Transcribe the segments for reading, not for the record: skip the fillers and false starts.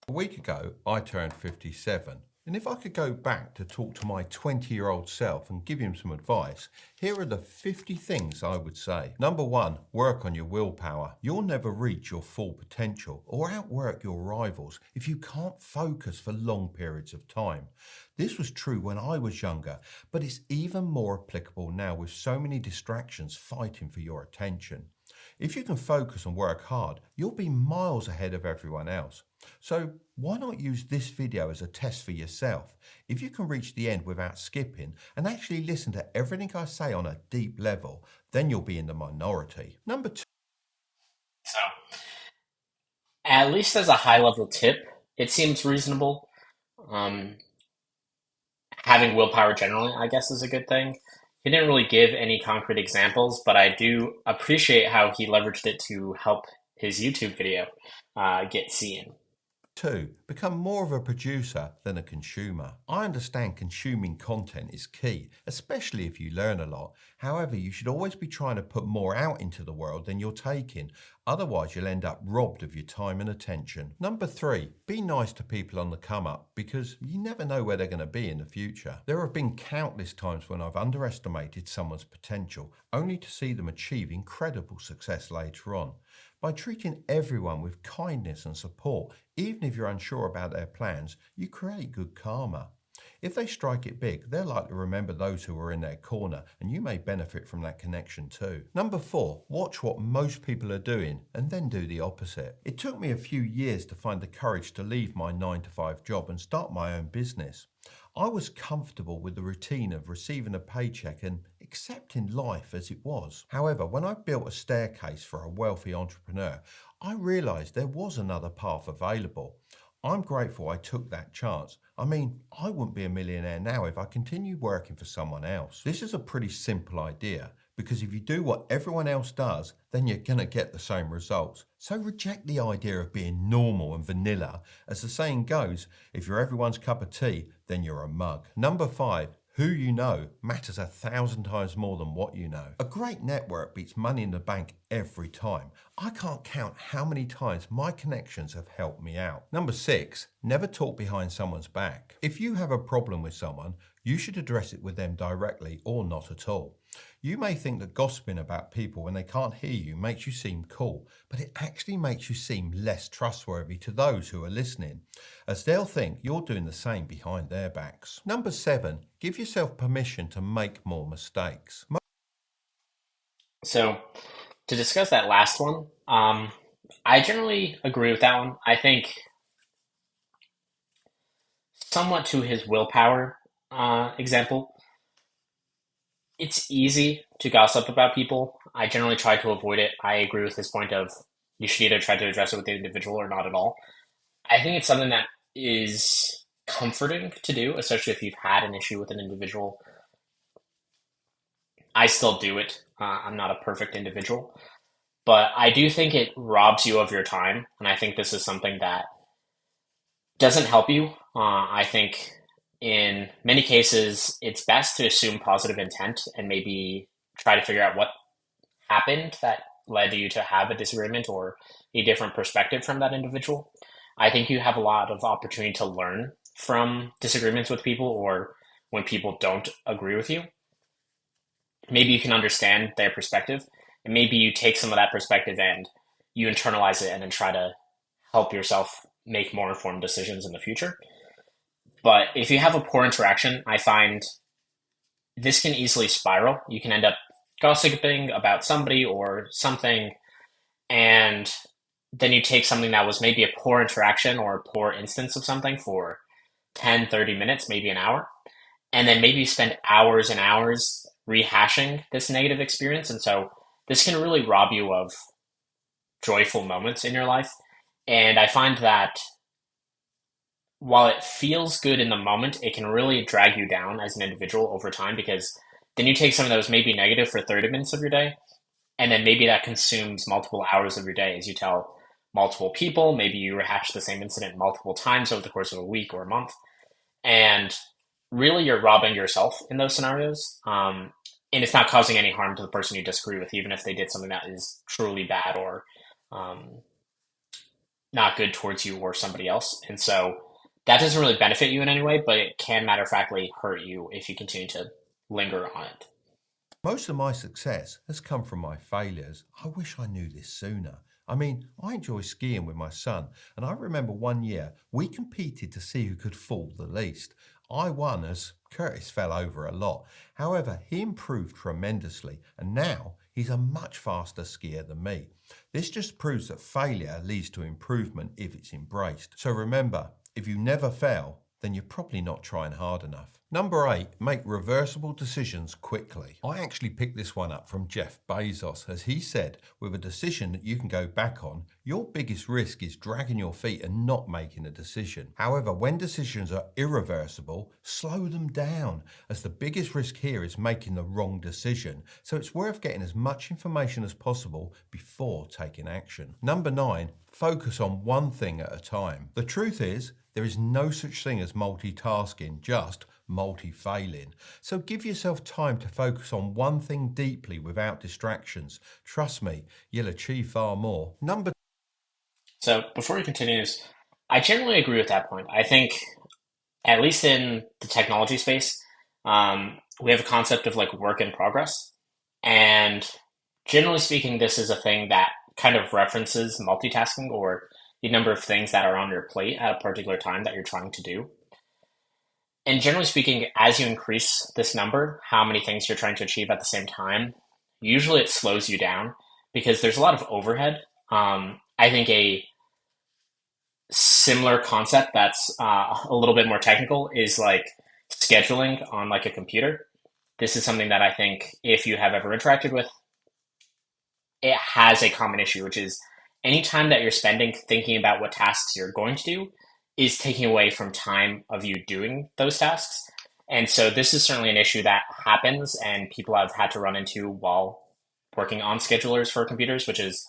A week ago, I turned 57, and if I could go back to talk to my 20-year-old self and give him some advice, here are the 50 things I would say. Number one, work on your willpower. You'll never reach your full potential or outwork your rivals if you can't focus for long periods of time. This was true when I was younger, but it's even more applicable now with so many distractions fighting for your attention. If you can focus and work hard, you'll be miles ahead of everyone else. So why not use this video as a test for yourself? If you can reach the end without skipping and actually listen to everything I say on a deep level, then you'll be in the minority. Number two. So, at least as a high level tip, it seems reasonable. Um, Having willpower generally, I guess, is a good thing. He didn't really give any concrete examples, but I do appreciate how he leveraged it to help his YouTube video get seen. Two, become more of a producer than a consumer. I understand consuming content is key, especially if you learn a lot. However, you should always be trying to put more out into the world than you're taking. Otherwise, you'll end up robbed of your time and attention. Number three, be nice to people on the come up because you never know where they're going to be in the future. There have been countless times when I've underestimated someone's potential only to see them achieve incredible success later on. By treating everyone with kindness and support, even if you're unsure about their plans, you create good karma. If they strike it big, they're likely to remember those who are in their corner, and you may benefit from that connection too. Number four, watch what most people are doing and then do the opposite. It took me a few years to find the courage to leave my 9 to 5 job and start my own business. I was comfortable with the routine of receiving a paycheck and accepting life as it was. However, when I built a staircase for a wealthy entrepreneur, I realized there was another path available. I'm grateful I took that chance. I mean, I wouldn't be a millionaire now if I continued working for someone else. This is a pretty simple idea because if you do what everyone else does, then you're going to get the same results. So reject the idea of being normal and vanilla. As the saying goes, if you're everyone's cup of tea, then you're a mug. Number five, who you know matters 1,000 times more than what you know. A great network beats money in the bank every time. I can't count how many times my connections have helped me out. Number six, never talk behind someone's back. If you have a problem with someone, you should address it with them directly or not at all. You may think that gossiping about people when they can't hear you makes you seem cool, but it actually makes you seem less trustworthy to those who are listening, as they'll think you're doing the same behind their backs. Number seven, give yourself permission to make more mistakes. So, to discuss that last one, I generally agree with that one. I think somewhat to his willpower example, it's easy to gossip about people. I generally try to avoid it. I agree with his point of you should either try to address it with the individual or not at all. I think it's something that is comforting to do, especially if you've had an issue with an individual. I still do it. I'm not a perfect individual, but I do think it robs you of your time. And I think this is something that doesn't help you. I think in many cases, it's best to assume positive intent and maybe try to figure out what happened that led you to have a disagreement or a different perspective from that individual. I think you have a lot of opportunity to learn from disagreements with people or when people don't agree with you. Maybe you can understand their perspective, and maybe you take some of that perspective and you internalize it and then try to help yourself make more informed decisions in the future. But if you have a poor interaction, I find this can easily spiral. You can end up gossiping about somebody or something, and then you take something that was maybe a poor interaction or a poor instance of something for 10, 30 minutes, maybe an hour, and then maybe you spend hours and hours rehashing this negative experience. And so this can really rob you of joyful moments in your life. And I find that while it feels good in the moment, it can really drag you down as an individual over time because then you take something that was maybe negative for 30 minutes of your day, and then maybe that consumes multiple hours of your day as you tell multiple people. Maybe you rehash the same incident multiple times over the course of a week or a month. And really, you're robbing yourself in those scenarios. And it's not causing any harm to the person you disagree with, even if they did something that is truly bad or um, not good towards you or somebody else. And so that doesn't really benefit you in any way, but it can matter of factly hurt you if you continue to linger on it. Most of my success has come from my failures. I wish I knew this sooner. I mean, I enjoy skiing with my son, and I remember one year we competed to see who could fall the least. I won as Curtis fell over a lot. However, he improved tremendously, and now he's a much faster skier than me. This just proves that failure leads to improvement if it's embraced. So remember, if you never fail, then you're probably not trying hard enough. Number 8, make reversible decisions quickly. I actually picked this one up from Jeff Bezos, as he said, with a decision that you can go back on, your biggest risk is dragging your feet and not making a decision. However, when decisions are irreversible, slow them down, as the biggest risk here is making the wrong decision. So it's worth getting as much information as possible before taking action. Number 9, focus on one thing at a time. The truth is, there is no such thing as multitasking, just multi-failing. So give yourself time to focus on one thing deeply without distractions. Trust me, you'll achieve far more. So before he continues, I generally agree with that point. I think, at least in the technology space, we have a concept of like work in progress. And generally speaking, this is a thing that kind of references multitasking or the number of things that are on your plate at a particular time that you're trying to do. And generally speaking, as you increase this number, how many things you're trying to achieve at the same time, usually it slows you down because there's a lot of overhead. I think a similar concept that's a little bit more technical is like scheduling on like a computer. This is something that I think if you have ever interacted with, it has a common issue, which is any time that you're spending thinking about what tasks you're going to do is taking away from time of you doing those tasks. And so this is certainly an issue that happens and people have had to run into while working on schedulers for computers, which is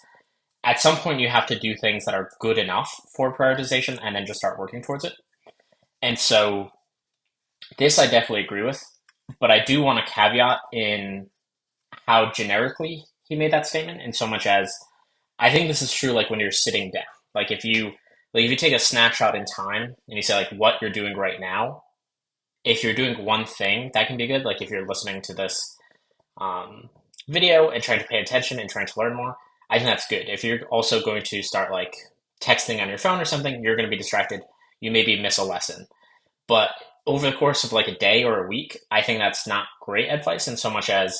at some point you have to do things that are good enough for prioritization and then just start working towards it. And so this I definitely agree with, but I do want to caveat in how generically he made that statement in so much as I think this is true like when you're sitting down. Like if you take a snapshot in time and you say like what you're doing right now, if you're doing one thing, that can be good. Like if you're listening to this video and trying to pay attention and trying to learn more, I think that's good. If you're also going to start like texting on your phone or something, you're going to be distracted. You maybe miss a lesson. But over the course of like a day or a week, I think that's not great advice in so much as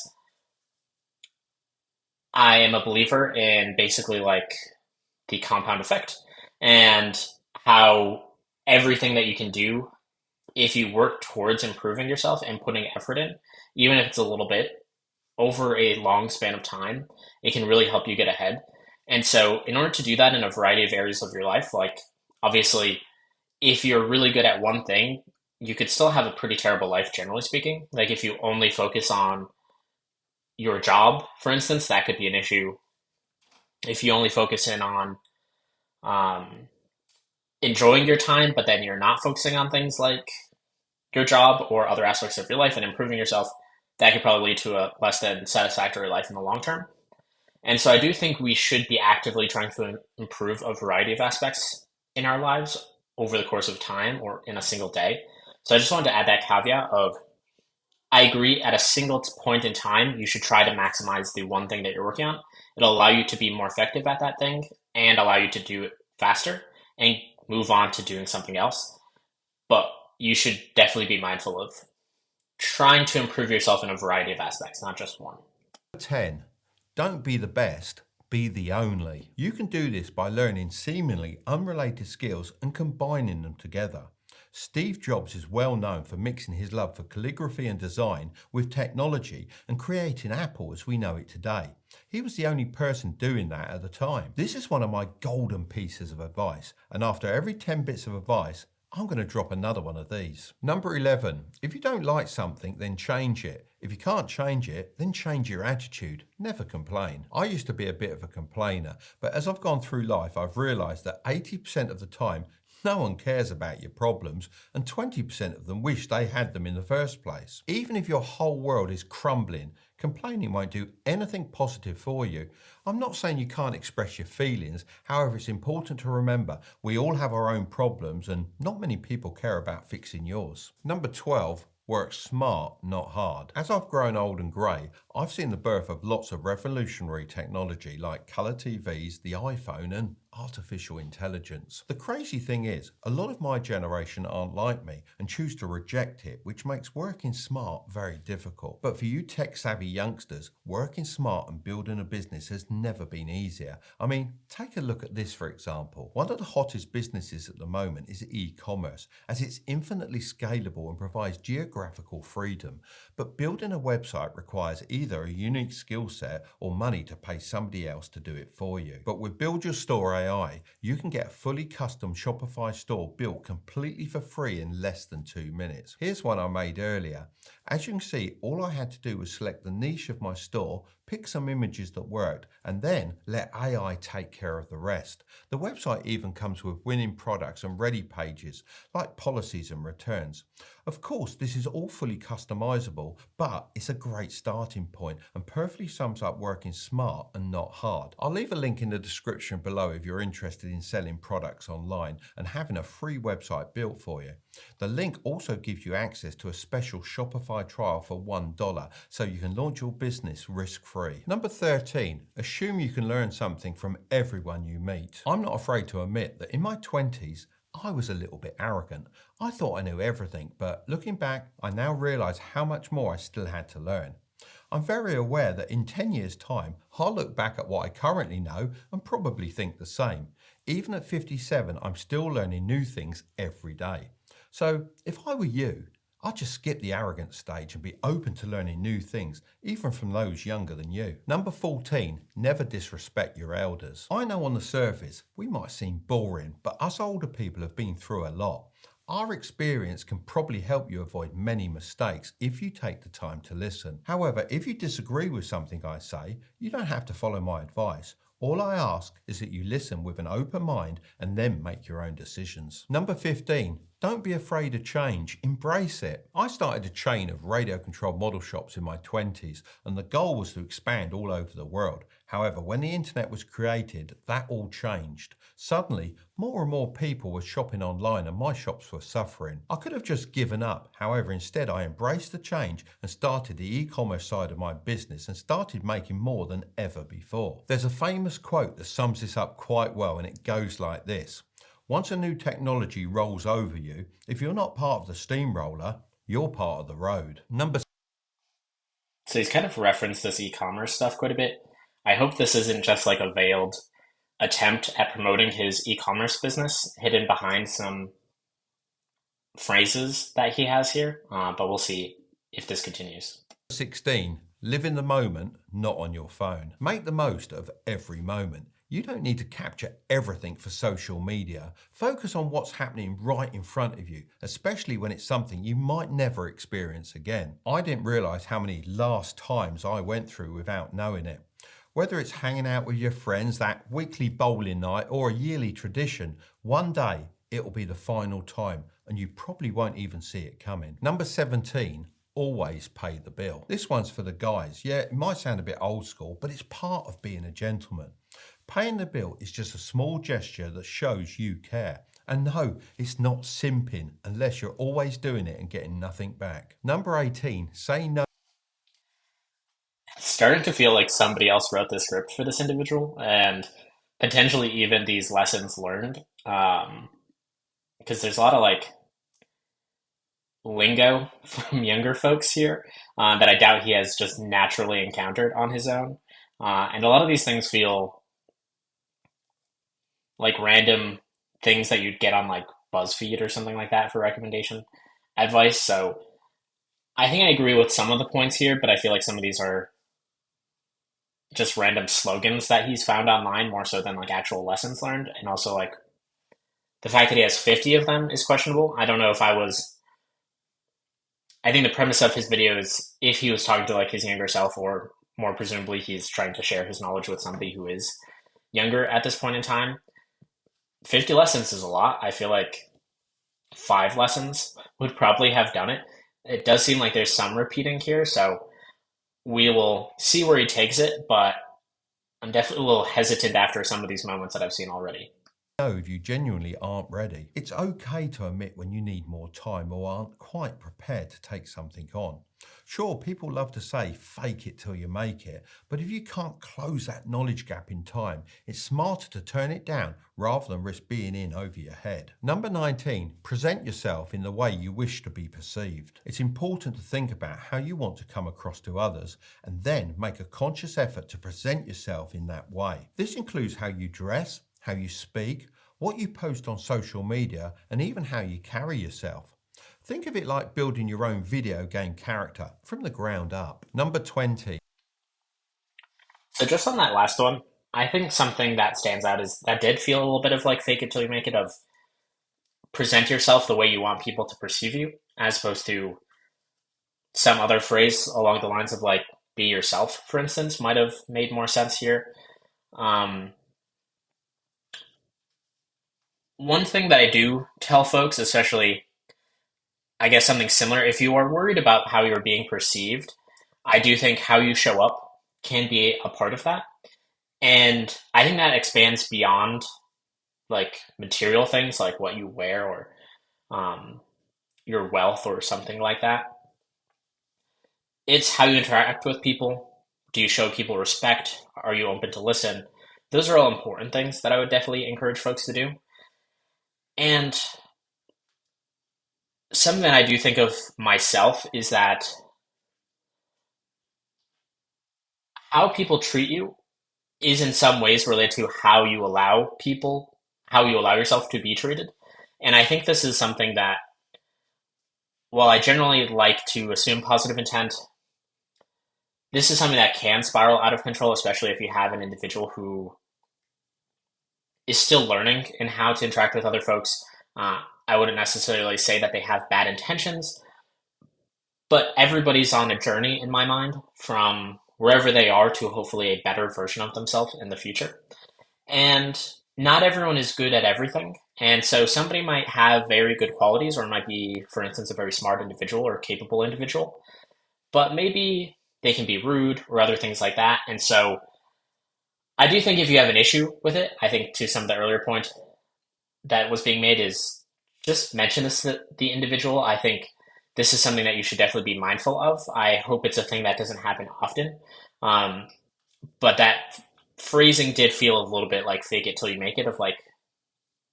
I am a believer in basically like the compound effect and how everything that you can do if you work towards improving yourself and putting effort in, even if it's a little bit over a long span of time, it can really help you get ahead. And so in order to do that in a variety of areas of your life, like obviously if you're really good at one thing, you could still have a pretty terrible life, generally speaking. Like if you only focus on your job, for instance, that could be an issue. If you only focus in on enjoying your time, but then you're not focusing on things like your job or other aspects of your life and improving yourself, that could probably lead to a less than satisfactory life in the long term. And so I do think we should be actively trying to improve a variety of aspects in our lives over the course of time or in a single day. So I just wanted to add that caveat of I agree at a single point in time, you should try to maximize the one thing that you're working on. It'll allow you to be more effective at that thing and allow you to do it faster and move on to doing something else. But you should definitely be mindful of trying to improve yourself in a variety of aspects, not just one. 10. Don't be the best, be the only. You can do this by learning seemingly unrelated skills and combining them together. Steve Jobs is well known for mixing his love for calligraphy and design with technology and creating Apple as we know it today. He was the only person doing that at the time. This is one of my golden pieces of advice, and after every 10 bits of advice, I'm going to drop another one of these. Number 11, if you don't like something, then change it. If you can't change it, then change your attitude. Never complain. I used to be a bit of a complainer, but as I've gone through life, I've realised that 80% of the time, no one cares about your problems, and 20% of them wish they had them in the first place. Even if your whole world is crumbling, Complaining won't do anything positive for you. I'm not saying you can't express your feelings, however, it's important to remember we all have our own problems and not many people care about fixing yours. Number 12, work smart, not hard. As I've grown old and grey, I've seen the birth of lots of revolutionary technology like colour TVs, the iPhone, and artificial intelligence. The crazy thing is, a lot of my generation aren't like me and choose to reject it, which makes working smart very difficult. But for you tech-savvy youngsters, working smart and building a business has never been easier. I mean, take a look at this for example. One of the hottest businesses at the moment is e-commerce, as it's infinitely scalable and provides geographical freedom. But building a website requires either a unique skill set or money to pay somebody else to do it for you. But with Build Your Store AI, you can get a fully custom Shopify store built completely for free in less than 2 minutes. Here's one I made earlier. As you can see, all I had to do was select the niche of my store, pick some images that worked, and then let AI take care of the rest. The website even comes with winning products and ready pages, like policies and returns. Of course, this is all fully customizable, but it's a great starting point and perfectly sums up working smart and not hard. I'll leave a link in the description below if you're interested in selling products online and having a free website built for you. The link also gives you access to a special Shopify trial for $1, so you can launch your business risk-free. Number 13, assume you can learn something from everyone you meet. I'm not afraid to admit that in my 20s, I was a little bit arrogant. I thought I knew everything, but looking back, I now realise how much more I still had to learn. I'm very aware that in 10 years' time, I'll look back at what I currently know and probably think the same. Even at 57, I'm still learning new things every day. So if I were you, I'd just skip the arrogant stage and be open to learning new things, even from those younger than you. Number 14, never disrespect your elders. I know on the surface, we might seem boring, but us older people have been through a lot. Our experience can probably help you avoid many mistakes if you take the time to listen. However, if you disagree with something I say, you don't have to follow my advice. All I ask is that you listen with an open mind and then make your own decisions. Number 15, don't be afraid of change, embrace it. I started a chain of radio-controlled model shops in my 20s, and the goal was to expand all over the world. However, when the internet was created, that all changed. Suddenly, more and more people were shopping online and my shops were suffering. I could have just given up. However, instead I embraced the change and started the e-commerce side of my business and started making more than ever before. There's a famous quote that sums this up quite well, and it goes like this. Once a new technology rolls over you, if you're not part of the steamroller, you're part of the road. So he's kind of referenced this e-commerce stuff quite a bit. I hope this isn't just like a veiled attempt at promoting his e-commerce business hidden behind some phrases that he has here, but we'll see if this continues. 16, live in the moment, not on your phone. Make the most of every moment. You don't need to capture everything for social media. Focus on what's happening right in front of you, especially when it's something you might never experience again. I didn't realize how many last times I went through without knowing it. Whether it's hanging out with your friends, that weekly bowling night, or a yearly tradition, one day it'll be the final time and you probably won't even see it coming. Number 17, always pay the bill. This one's for the guys. Yeah, it might sound a bit old school, but it's part of being a gentleman. Paying the bill is just a small gesture that shows you care. And no, it's not simping unless you're always doing it and getting nothing back. Number 18, say no. It's starting to feel like somebody else wrote the script for this individual and potentially even these lessons learned. Because there's a lot of like lingo from younger folks here that I doubt he has just naturally encountered on his own. And a lot of these things feel like random things that you'd get on like BuzzFeed or something like that for recommendation advice. So I think I agree with some of the points here, but I feel like some of these are just random slogans that he's found online more so than like actual lessons learned. And also like the fact that he has 50 of them is questionable. I don't know if I think the premise of his video is if he was talking to like his younger self, or more presumably he's trying to share his knowledge with somebody who is younger at this point in time. 50 lessons is a lot. I feel like 5 lessons would probably have done it. It does seem like there's some repeating here, so we will see where he takes it, but I'm definitely a little hesitant after some of these moments that I've seen already. Know if you genuinely aren't ready. It's okay to admit when you need more time or aren't quite prepared to take something on. Sure, people love to say fake it till you make it, but if you can't close that knowledge gap in time, it's smarter to turn it down rather than risk being in over your head. Number 19, present yourself in the way you wish to be perceived. It's important to think about how you want to come across to others and then make a conscious effort to present yourself in that way. This includes how you dress, how you speak, what you post on social media, and even how you carry yourself. Think of it like building your own video game character from the ground up. Number 20. So just on that last one, I think something that stands out is that did feel a little bit of like fake it till you make it, of present yourself the way you want people to perceive you, as opposed to some other phrase along the lines of like be yourself, for instance, might have made more sense here. Um, One thing that I do tell folks, especially, I guess something similar, if you are worried about how you're being perceived, I do think how you show up can be a part of that. And I think that expands beyond like material things like what you wear or um, your wealth or something like that. It's how you interact with people. Do you show people respect? Are you open to listen? Those are all important things that I would definitely encourage folks to do. And something that I do think of myself is that how people treat you is in some ways related to how you allow yourself to be treated. And I think this is something that, while I generally like to assume positive intent, this is something that can spiral out of control, especially if you have an individual who is still learning in how to interact with other folks. I wouldn't necessarily say that they have bad intentions, but everybody's on a journey in my mind from wherever they are to hopefully a better version of themselves in the future. And not everyone is good at everything. And so somebody might have very good qualities or might be, for instance, a very smart individual or capable individual, but maybe they can be rude or other things like that. And so I do think if you have an issue with it, I think to some of the earlier point that was being made is just mention this to the individual. I think this is something that you should definitely be mindful of. I hope it's a thing that doesn't happen often. Um, but that phrasing did feel a little bit like fake it till you make it, of like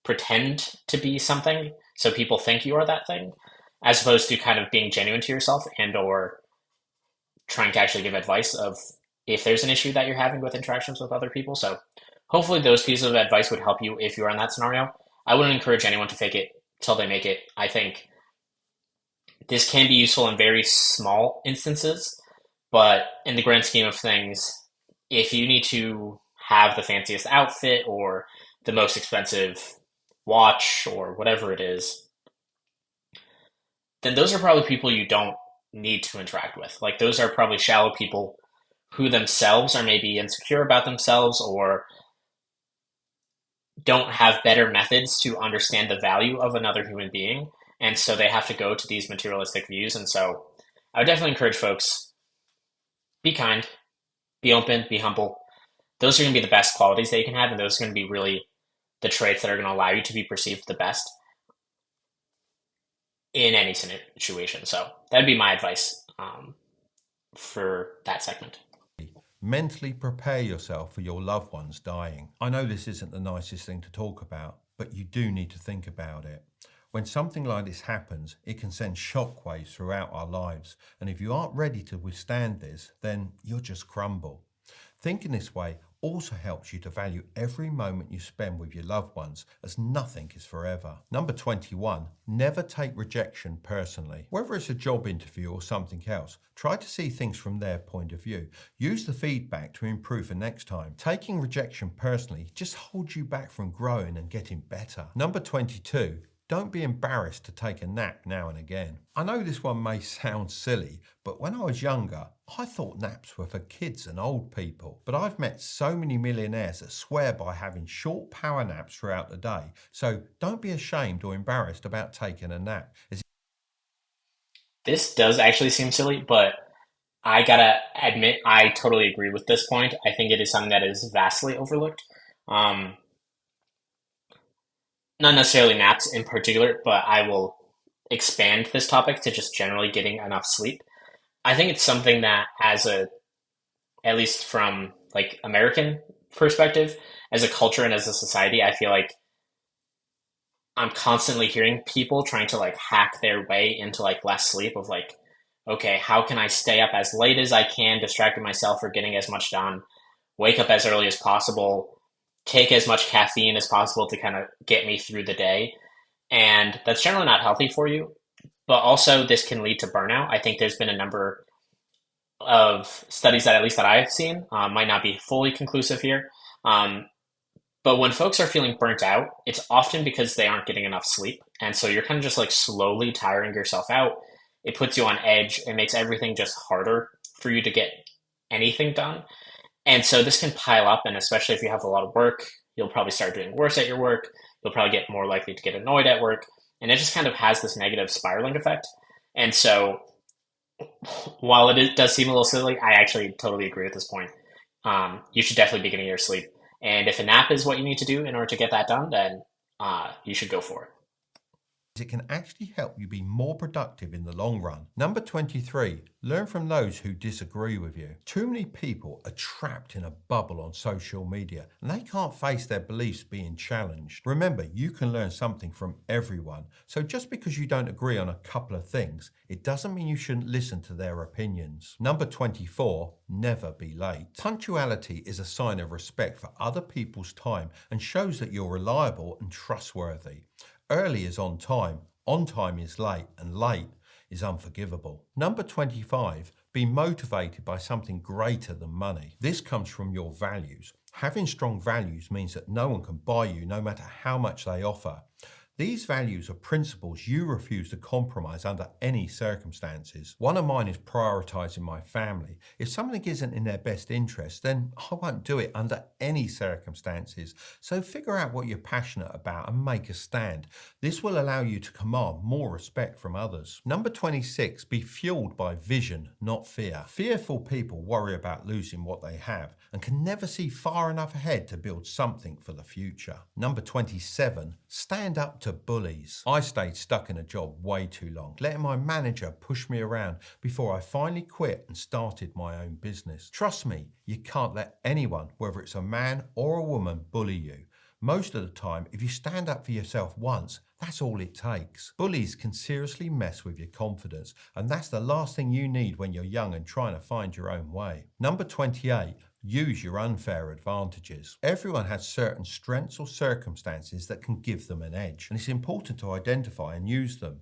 pretend to be something so people think you are that thing, as opposed to kind of being genuine to yourself and or trying to actually give advice of if there's an issue that you're having with interactions with other people. So hopefully those pieces of advice would help you if you're in that scenario. I wouldn't encourage anyone to fake it till they make it. I think this can be useful in very small instances, but in the grand scheme of things, if you need to have the fanciest outfit or the most expensive watch or whatever it is, then those are probably people you don't need to interact with. Like those are probably shallow people who themselves are maybe insecure about themselves or don't have better methods to understand the value of another human being. And so they have to go to these materialistic views. And so I would definitely encourage folks, be kind, be open, be humble. Those are going to be the best qualities that you can have. And those are going to be really the traits that are going to allow you to be perceived the best in any situation. So that'd be my advice for that segment. Mentally prepare yourself for your loved ones dying. I know this isn't the nicest thing to talk about, but you do need to think about it. When something like this happens, it can send shockwaves throughout our lives. And if you aren't ready to withstand this, then you'll just crumble. Thinking this way also helps you to value every moment you spend with your loved ones, as nothing is forever. Number 21, never take rejection personally. Whether it's a job interview or something else, try to see things from their point of view. Use the feedback to improve for next time. Taking rejection personally just holds you back from growing and getting better. Number 22, don't be embarrassed to take a nap now and again. I know this one may sound silly, but when I was younger, I thought naps were for kids and old people. But I've met so many millionaires that swear by having short power naps throughout the day. So don't be ashamed or embarrassed about taking a nap. This does actually seem silly, but I gotta admit, I totally agree with this point. I think it is something that is vastly overlooked. Um, Not necessarily naps in particular, but I will expand this topic to just generally getting enough sleep. I think it's something that, at least from like American perspective, as a culture and as a society, I feel like I'm constantly hearing people trying to like hack their way into like less sleep of like, okay, how can I stay up as late as I can, distracting myself or getting as much done, wake up as early as possible, take as much caffeine as possible to kind of get me through the day. And that's generally not healthy for you. But also, this can lead to burnout. I think there's been a number of studies that, at least that I've seen, might not be fully conclusive here. Um, but when folks are feeling burnt out, it's often because they aren't getting enough sleep. And so you're kind of just like slowly tiring yourself out. It puts you on edge. It makes everything just harder for you to get anything done. And so this can pile up. And especially if you have a lot of work, you'll probably start doing worse at your work. You'll probably get more likely to get annoyed at work. And it just kind of has this negative spiraling effect. And so while does seem a little silly, I actually totally agree with this point. You should definitely be getting your sleep. And if a nap is what you need to do in order to get that done, then you should go for it. It can actually help you be more productive in the long run. Number 23, learn from those who disagree with you. Too many people are trapped in a bubble on social media and they can't face their beliefs being challenged. Remember, you can learn something from everyone. So just because you don't agree on a couple of things, it doesn't mean you shouldn't listen to their opinions. Number 24, never be late. Punctuality is a sign of respect for other people's time and shows that you're reliable and trustworthy. Early is on time is late, and late is unforgivable. Number 25, be motivated by something greater than money. This comes from your values. Having strong values means that no one can buy you no matter how much they offer. These values are principles you refuse to compromise under any circumstances. One of mine is prioritising my family. If something isn't in their best interest, then I won't do it under any circumstances. So figure out what you're passionate about and make a stand. This will allow you to command more respect from others. Number 26, be fueled by vision, not fear. Fearful people worry about losing what they have and can never see far enough ahead to build something for the future. Number 27, stand up to bullies. I stayed stuck in a job way too long, letting my manager push me around before I finally quit and started my own business. Trust me, you can't let anyone, whether it's a man or a woman, bully you. Most of the time, if you stand up for yourself once, that's all it takes. Bullies can seriously mess with your confidence, and that's the last thing you need when you're young and trying to find your own way. Number 28, use your unfair advantages. Everyone has certain strengths or circumstances that can give them an edge, and it's important to identify and use them.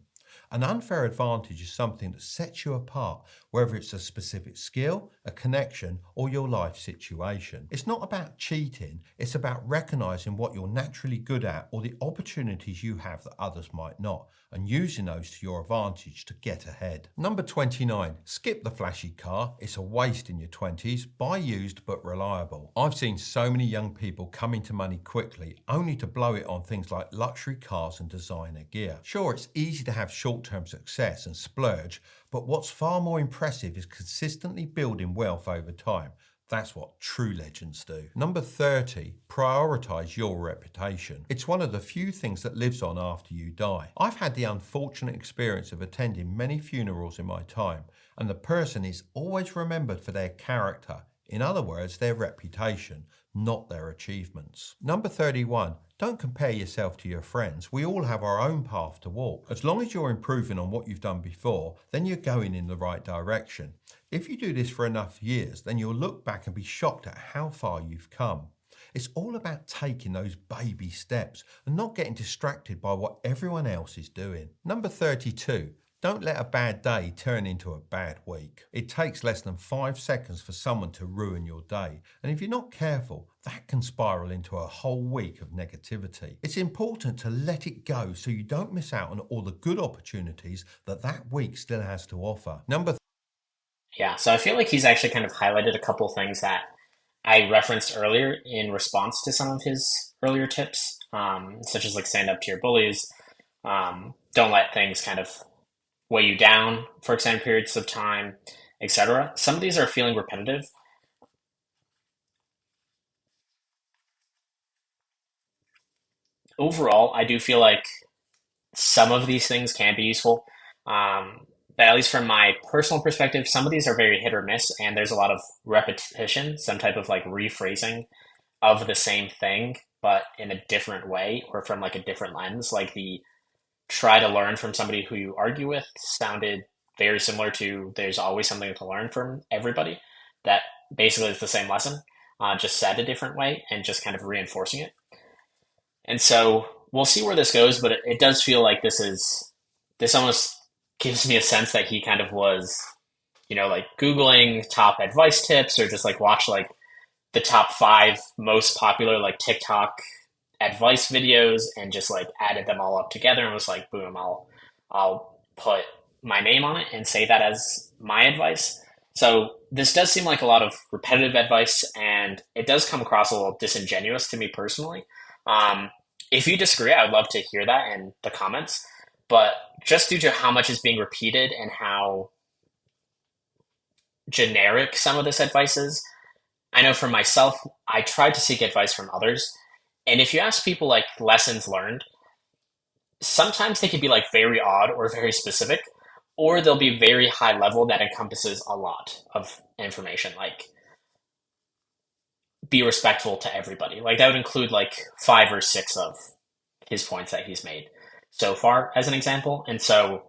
An unfair advantage is something that sets you apart, whether it's a specific skill, a connection, or your life situation. It's not about cheating, it's about recognizing what you're naturally good at or the opportunities you have that others might not, and using those to your advantage to get ahead. Number 29, skip the flashy car. It's a waste in your 20s. Buy used but reliable. I've seen so many young people come into money quickly, only to blow it on things like luxury cars and designer gear. Sure, it's easy to have short-term success and splurge, but what's far more impressive is consistently building wealth over time. That's what true legends do. Number 30, prioritize your reputation. It's one of the few things that lives on after you die. I've had the unfortunate experience of attending many funerals in my time, and the person is always remembered for their character. In other words, their reputation, not their achievements. Number 31, don't compare yourself to your friends. We all have our own path to walk. As long as you're improving on what you've done before, then you're going in the right direction. If you do this for enough years, then you'll look back and be shocked at how far you've come. It's all about taking those baby steps and not getting distracted by what everyone else is doing. Number 32, don't let a bad day turn into a bad week. It takes less than 5 seconds for someone to ruin your day, and if you're not careful, that can spiral into a whole week of negativity. It's important to let it go so you don't miss out on all the good opportunities that week still has to offer. Yeah, so I feel like he's actually kind of highlighted a couple things that I referenced earlier in response to some of his earlier tips, such as like stand up to your bullies, don't let things kind of weigh you down for extended periods of time, etc. Some of these are feeling repetitive. Overall, I do feel like some of these things can be useful. But at least from my personal perspective, some of these are very hit or miss, and there's a lot of repetition, some type of like rephrasing of the same thing, but in a different way or from like a different lens. Like the try to learn from somebody who you argue with sounded very similar to there's always something to learn from everybody. That basically is the same lesson, just said a different way and just kind of reinforcing it. And so we'll see where this goes, but it does feel like this almost gives me a sense that he kind of was, like Googling top advice tips or just like watch like the top five most popular like TikTok advice videos and just like added them all up together and was like, boom, I'll put my name on it and say that as my advice. So this does seem like a lot of repetitive advice, and it does come across a little disingenuous to me personally. Um, if you disagree, I would love to hear that in the comments. But just due to how much is being repeated and how generic some of this advice is, I know for myself, I tried to seek advice from others. And if you ask people like lessons learned, sometimes they can be like very odd or very specific, or they'll be very high level that encompasses a lot of information. Like be respectful to everybody. Like that would include like five or six of his points that he's made so far, as an example. And so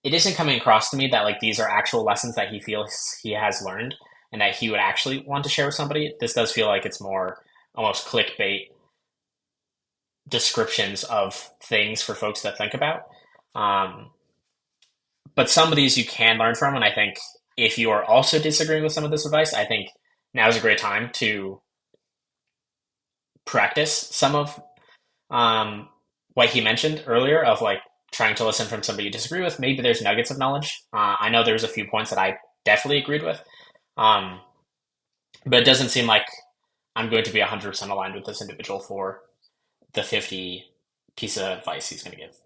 it isn't coming across to me that like these are actual lessons that he feels he has learned and that he would actually want to share with somebody. This does feel like it's more almost clickbait descriptions of things for folks to think about. Um, but some of these you can learn from, and I think if you are also disagreeing with some of this advice, I think now is a great time to practice some of what he mentioned earlier of like trying to listen from somebody you disagree with. Maybe there's nuggets of knowledge. I know there's a few points that I definitely agreed with, um, but it doesn't seem like I'm going to be 100% aligned with this individual for the 50 piece of advice he's going to give.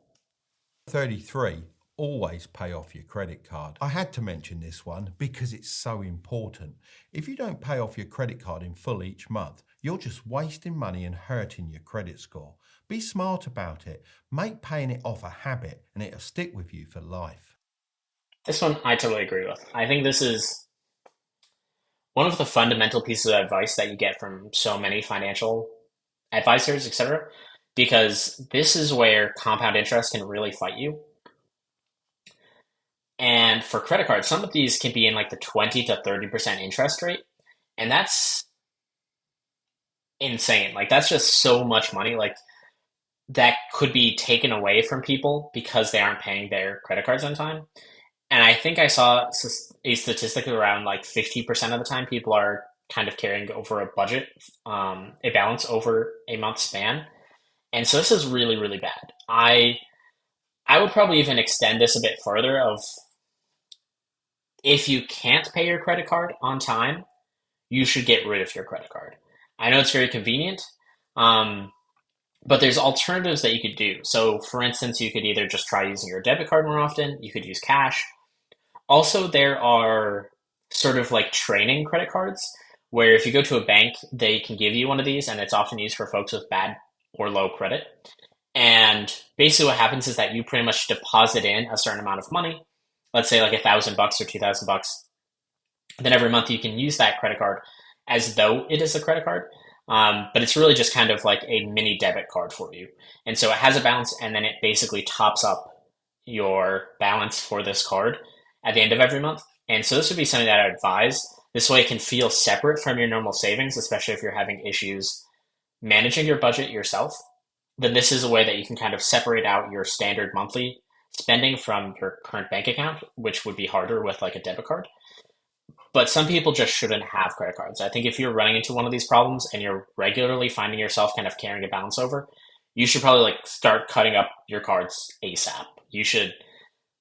33. Always pay off your credit card. I had to mention this one because it's so important. If you don't pay off your credit card in full each month, you're just wasting money and hurting your credit score. Be smart about it. Make paying it off a habit and it'll stick with you for life. This one I totally agree with. I think this is one of the fundamental pieces of advice that you get from so many financial advisors, etc. Because this is where compound interest can really fight you. And for credit cards, some of these can be in like the 20 to 30% interest rate. And that's insane. Like that's just so much money. Like that could be taken away from people because they aren't paying their credit cards on time. And I think I saw a statistic around like 50% of the time people are kind of carrying over a budget, a balance over a month span. And so this is really, really bad. I would probably even extend this a bit further of if you can't pay your credit card on time, you should get rid of your credit card. I know it's very convenient, um, but there's alternatives that you could do. So, for instance, you could either just try using your debit card more often, you could use cash. Also, there are sort of like training credit cards where if you go to a bank, they can give you one of these, and it's often used for folks with bad or low credit. And basically, what happens is that you pretty much deposit in a certain amount of money, let's say like $1,000 or $2,000. Then every month you can use that credit card as though it is a credit card. But it's really just kind of like a mini debit card for you. And so it has a balance, and then it basically tops up your balance for this card at the end of every month. And so this would be something that I advise. This way it can feel separate from your normal savings, especially if you're having issues managing your budget yourself. Then this is a way that you can kind of separate out your standard monthly spending from your current bank account, which would be harder with like a debit card. But some people just shouldn't have credit cards. I think if you're running into one of these problems and you're regularly finding yourself kind of carrying a balance over, you should probably like start cutting up your cards ASAP. You should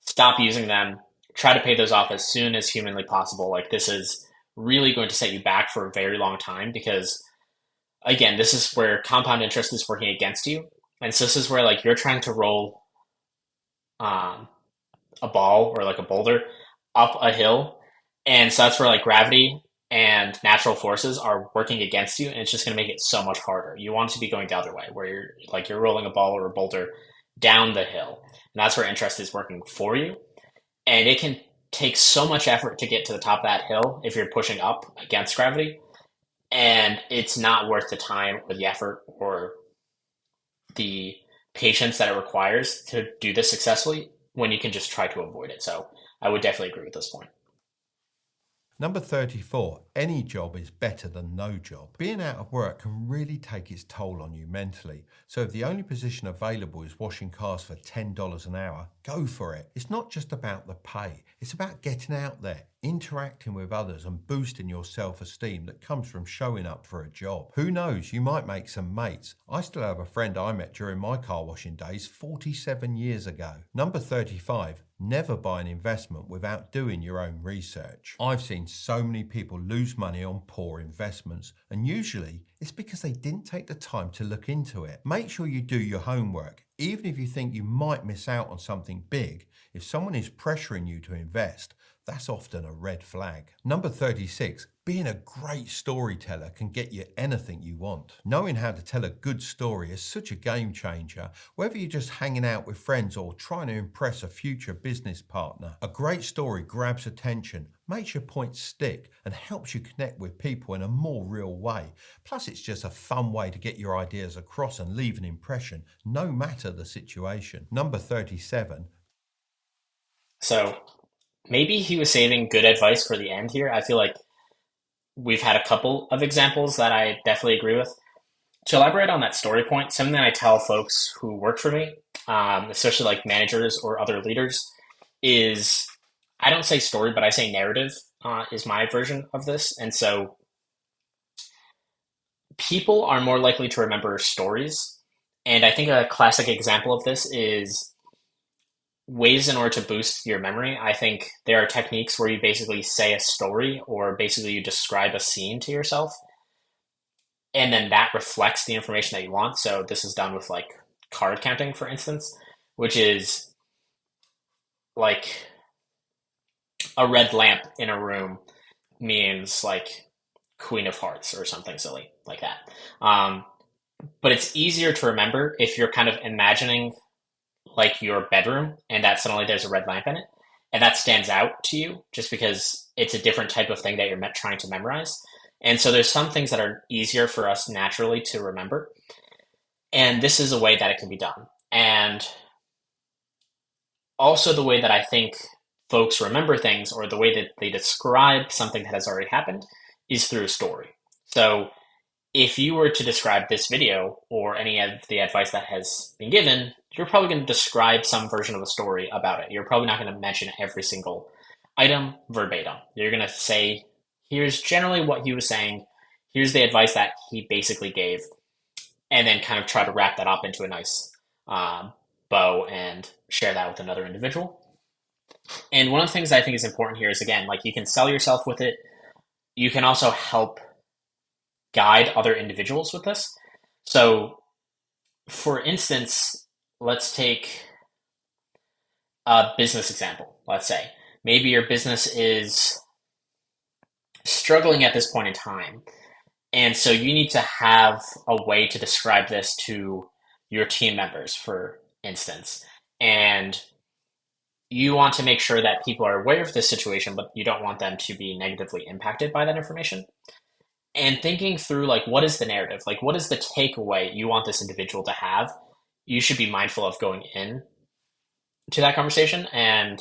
stop using them, try to pay those off as soon as humanly possible. Like this is really going to set you back for a very long time because again, this is where compound interest is working against you. And so this is where like you're trying to roll um, a ball or like a boulder up a hill, and so that's where like gravity and natural forces are working against you, and it's just going to make it so much harder. You want it to be going the other way, where you're rolling a ball or a boulder down the hill, and that's where interest is working for you. And it can take so much effort to get to the top of that hill if you're pushing up against gravity, and it's not worth the time or the effort or the patience that it requires to do this successfully when you can just try to avoid it. So I would definitely agree with this point. Number 34, any job is better than no job. Being out of work can really take its toll on you mentally. So if the only position available is washing cars for $10 an hour, go for it. It's not just about the pay. It's about getting out there, interacting with others and boosting your self-esteem that comes from showing up for a job. Who knows, you might make some mates. I still have a friend I met during my car washing days 47 years ago. Number 35, never buy an investment without doing your own research. I've seen so many people lose money on poor investments, and usually it's because they didn't take the time to look into it. Make sure you do your homework. Even if you think you might miss out on something big, if someone is pressuring you to invest, that's often a red flag. Number 36, being a great storyteller can get you anything you want. Knowing how to tell a good story is such a game changer, whether you're just hanging out with friends or trying to impress a future business partner. A great story grabs attention, makes your points stick, and helps you connect with people in a more real way. Plus, it's just a fun way to get your ideas across and leave an impression, no matter the situation. Number 37, So maybe he was saving good advice for the end here. I feel like we've had a couple of examples that I definitely agree with. To elaborate on that story point, something that I tell folks who work for me, especially like managers or other leaders, is I don't say story, but I say narrative is my version of this. And so people are more likely to remember stories. And I think a classic example of this is ways in order to boost your memory. I think there are techniques where you basically say a story or basically you describe a scene to yourself, and then that reflects the information that you want. So this is done with like card counting, for instance, which is like a red lamp in a room means like Queen of Hearts or something silly like that. Um, but it's easier to remember if you're kind of imagining like your bedroom and that suddenly there's a red lamp in it. And that stands out to you just because it's a different type of thing that you're trying to memorize. And so there's some things that are easier for us naturally to remember. And this is a way that it can be done. And also the way that I think folks remember things or the way that they describe something that has already happened is through a story. So if you were to describe this video or any of the advice that has been given, you're probably going to describe some version of a story about it. You're probably not going to mention every single item verbatim. You're going to say, here's generally what he was saying, here's the advice that he basically gave, and then kind of try to wrap that up into a nice bow and share that with another individual. And one of the things I think is important here is, again, like you can sell yourself with it. You can also help guide other individuals with this. So, for instance, let's take a business example. Let's say maybe your business is struggling at this point in time. And so you need to have a way to describe this to your team members, for instance. And you want to make sure that people are aware of this situation, but you don't want them to be negatively impacted by that information. And thinking through, like, what is the narrative? Like, what is the takeaway you want this individual to have? You should be mindful of going in to that conversation, and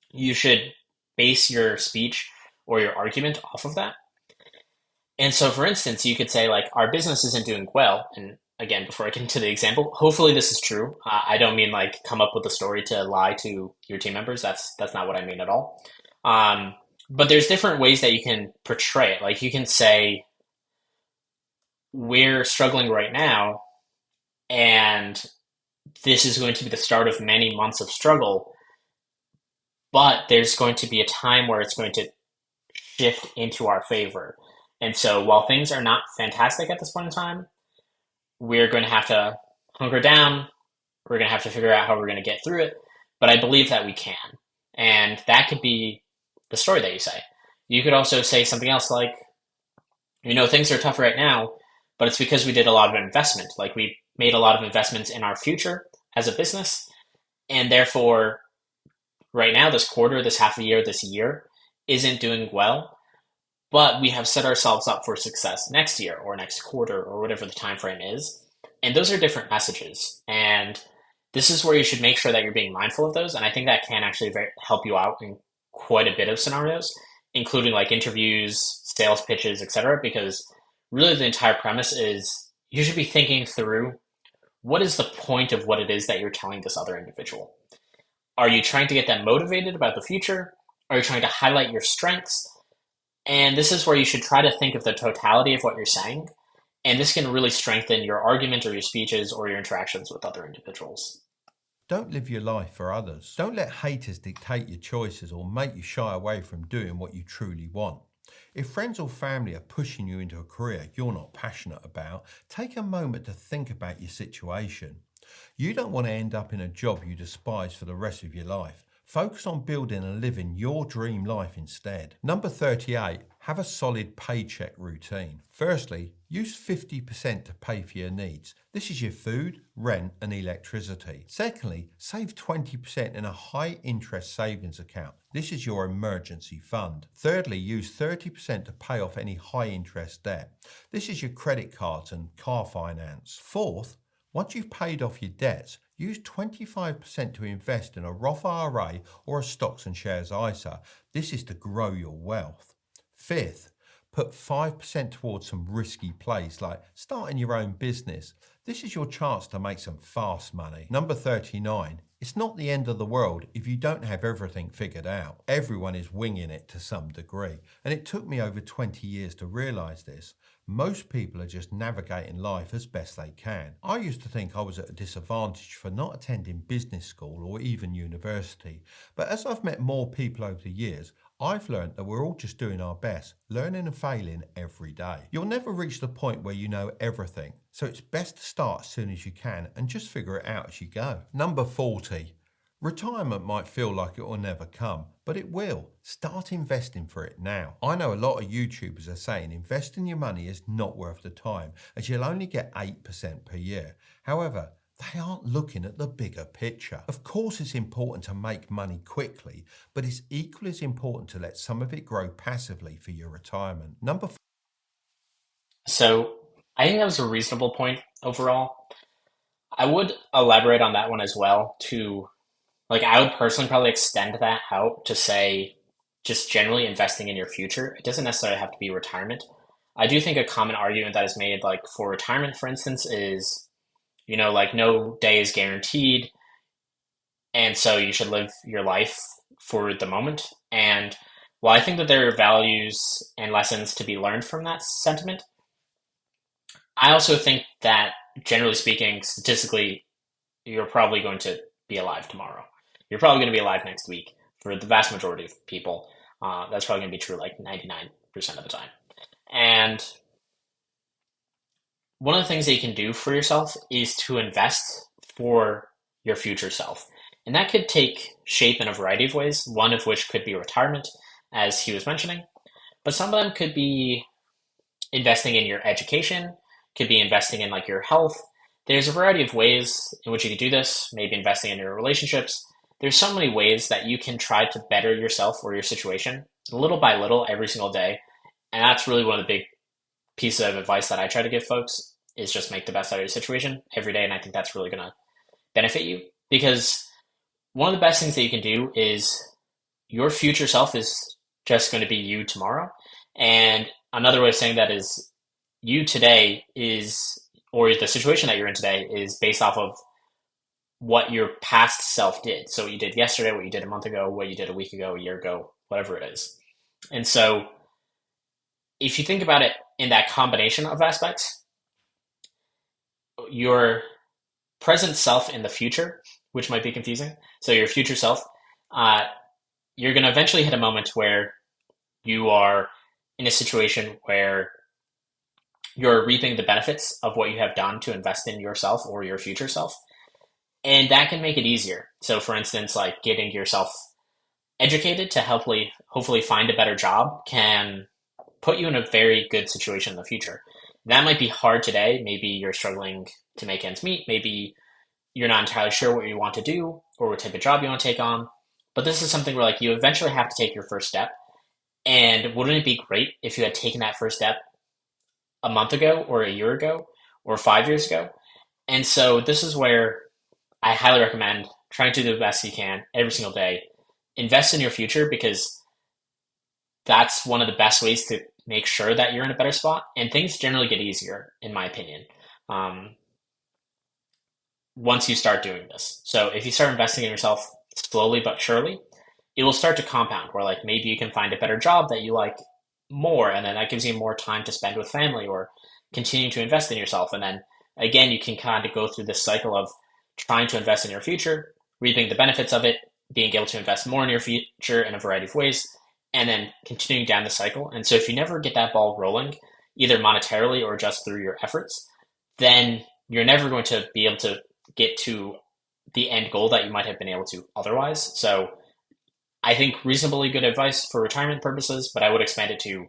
you should base your speech or your argument off of that. And so, for instance, you could say, like, our business isn't doing well. And again, before I get into the example, hopefully this is true. I don't mean like come up with a story to lie to your team members. That's not what I mean at all. But there's different ways that you can portray it. Like you can say, we're struggling right now, and this is going to be the start of many months of struggle, but there's going to be a time where it's going to shift into our favor. And so while things are not fantastic at this point in time, we're going to have to hunker down. We're going to have to figure out how we're going to get through it. But I believe that we can. And that could be the story that you say. You could also say something else like, things are tough right now, but it's because we did a lot of investment. Like we made a lot of investments in our future as a business. And therefore, right now, this quarter, this half a year, this year isn't doing well, but we have set ourselves up for success next year or next quarter or whatever the time frame is. And those are different messages. And this is where you should make sure that you're being mindful of those. And I think that can actually help you out in quite a bit of scenarios, including like interviews, sales pitches, etc. Because really the entire premise is you should be thinking through what is the point of what it is that you're telling this other individual. Are you trying to get them motivated about the future? Are you trying to highlight your strengths? And this is where you should try to think of the totality of what you're saying. And this can really strengthen your argument or your speeches or your interactions with other individuals. Don't live your life for others. Don't let haters dictate your choices or make you shy away from doing what you truly want. If friends or family are pushing you into a career you're not passionate about, take a moment to think about your situation. You don't want to end up in a job you despise for the rest of your life. Focus on building and living your dream life instead. Number 38, have a solid paycheck routine. Firstly, use 50% to pay for your needs. This is your food, rent, and electricity. Secondly, save 20% in a high interest savings account. This is your emergency fund. Thirdly, use 30% to pay off any high interest debt. This is your credit cards and car finance. Fourth, once you've paid off your debts, use 25% to invest in a Roth IRA or a stocks and shares ISA. This is to grow your wealth. Fifth, put 5% towards some risky plays like starting your own business. This is your chance to make some fast money. Number 39, it's not the end of the world if you don't have everything figured out. Everyone is winging it to some degree, and it took me over 20 years to realise this. Most people are just navigating life as best they can. I used to think I was at a disadvantage for not attending business school or even university, but as I've met more people over the years, I've learned that we're all just doing our best, learning and failing every day. You'll never reach the point where you know everything, so it's best to start as soon as you can and just figure it out as you go. Number 40. Retirement might feel like it will never come, but it will. Start investing for it now. I know a lot of YouTubers are saying investing your money is not worth the time, as you'll only get 8% per year. However, they aren't looking at the bigger picture. Of course, it's important to make money quickly, but it's equally as important to let some of it grow passively for your retirement. So I think that was a reasonable point overall. I would elaborate on that one as well to like I would personally probably extend that out to say just generally investing in your future. It doesn't necessarily have to be retirement. I do think a common argument that is made like for retirement, for instance, is like no day is guaranteed, and so you should live your life for the moment. And while I think that there are values and lessons to be learned from that sentiment, I also think that generally speaking, statistically, you're probably going to be alive tomorrow. You're probably going to be alive next week for the vast majority of people. That's probably going to be true like 99% of the time. And one of the things that you can do for yourself is to invest for your future self. And that could take shape in a variety of ways, one of which could be retirement, as he was mentioning. But some of them could be investing in your education, could be investing in like your health. There's a variety of ways in which you could do this, maybe investing in your relationships. There's so many ways that you can try to better yourself or your situation little by little every single day. And that's really one of the big pieces of advice that I try to give folks is just make the best out of your situation every day. And I think that's really going to benefit you because one of the best things that you can do is your future self is just going to be you tomorrow. And another way of saying that is you today is, or the situation that you're in today is based off of what your past self did. So what you did yesterday, what you did a month ago, what you did a week ago, a year ago, whatever it is. And so if you think about it in that combination of aspects, your present self in the future, which might be confusing. So your future self, you're going to eventually hit a moment where you are in a situation where you're reaping the benefits of what you have done to invest in yourself or your future self. And that can make it easier. So for instance, like getting yourself educated to hopefully find a better job can put you in a very good situation in the future. That might be hard today. Maybe you're struggling to make ends meet. Maybe you're not entirely sure what you want to do or what type of job you want to take on. But this is something where like you eventually have to take your first step. And wouldn't it be great if you had taken that first step a month ago or a year ago or 5 years ago? And so this is where I highly recommend trying to do the best you can every single day. Invest in your future because that's one of the best ways to make sure that you're in a better spot. And things generally get easier, in my opinion, um, once you start doing this. So if you start investing in yourself slowly but surely, it will start to compound where like maybe you can find a better job that you like more, and then that gives you more time to spend with family or continue to invest in yourself. And then again, you can kind of go through this cycle of trying to invest in your future, reaping the benefits of it, being able to invest more in your future in a variety of ways, and then continuing down the cycle. And so if you never get that ball rolling, either monetarily or just through your efforts, then you're never going to be able to get to the end goal that you might have been able to otherwise. So I think reasonably good advice for retirement purposes, but I would expand it to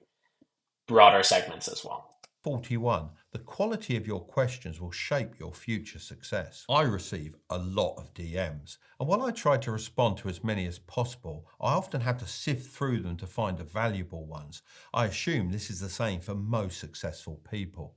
broader segments as well. 41. The quality of your questions will shape your future success. I receive a lot of DMs, and while I try to respond to as many as possible, I often have to sift through them to find the valuable ones. I assume this is the same for most successful people.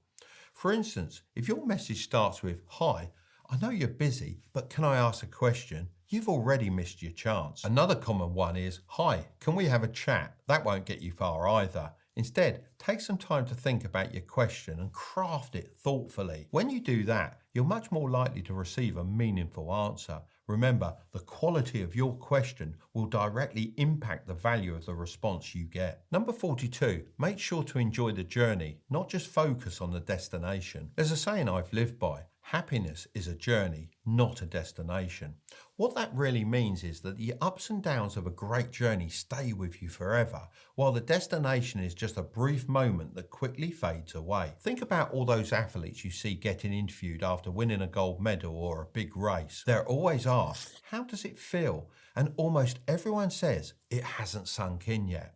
For instance, if your message starts with, "Hi, I know you're busy, but can I ask a question?" You've already missed your chance. Another common one is, "Hi, can we have a chat?" That won't get you far either. Instead, take some time to think about your question and craft it thoughtfully. When you do that, you're much more likely to receive a meaningful answer. Remember, the quality of your question will directly impact the value of the response you get. Number 42, make sure to enjoy the journey, not just focus on the destination. There's a saying I've lived by: happiness is a journey, not a destination. What that really means is that the ups and downs of a great journey stay with you forever, while the destination is just a brief moment that quickly fades away. Think about all those athletes you see getting interviewed after winning a gold medal or a big race. They're always asked, "How does it feel?" And almost everyone says it hasn't sunk in yet.